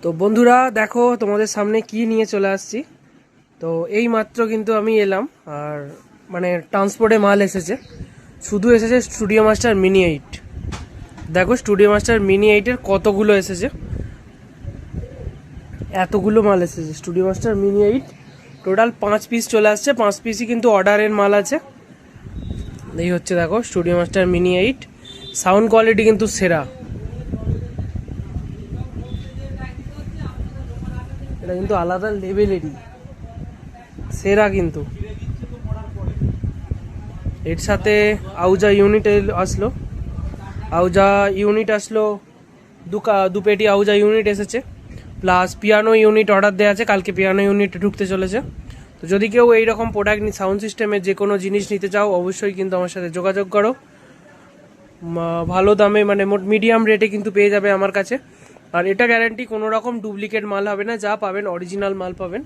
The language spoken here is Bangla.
তো বন্ধুরা দেখো তোমাদের সামনে কি নিয়ে চলে আসছি। তো এই মাত্র কিন্তু আমি এলাম, আর মানে ট্রান্সপোর্টে মাল এসেছে, শুধু এসেছে স্টুডিও মাস্টার মিনি 8। দেখো স্টুডিও মাস্টার মিনি 8-এর কতগুলো এসেছে, এতগুলো মাল এসেছে studio master mini 8। Total 5 piece চলে আসছে, 5 পিসই কিন্তু অর্ডারের মাল আছে। এই হচ্ছে দেখো studio master mini 8, sound quality কিন্তু সেরা, এটা কিন্তু আলাদা লেভেলেরই সেরা কিন্তু। এর সাথে আউজা ইউনিট আসলো, আউজা ইউনিট আসলো, দু পেটি আউজা ইউনিট এসেছে, প্লাস পিয়ানো ইউনিট অর্ডার দেওয়া আছে, কালকে পিয়ানো ইউনিট ঢুকতে চলেছে। তো যদি কেউ এইরকম প্রোডাক্ট সাউন্ড সিস্টেমের যে কোনো জিনিস নিতে চাও অবশ্যই কিন্তু আমার সাথে যোগাযোগ করো। ভালো দামে মানে মিডিয়াম রেটে কিন্তু পেয়ে যাবে আমার কাছে। আর এটা গ্যারান্টি কোনো রকম ডুপ্লিকেট মাল হবে না, যা পাবেন অরিজিনাল মাল পাবেন।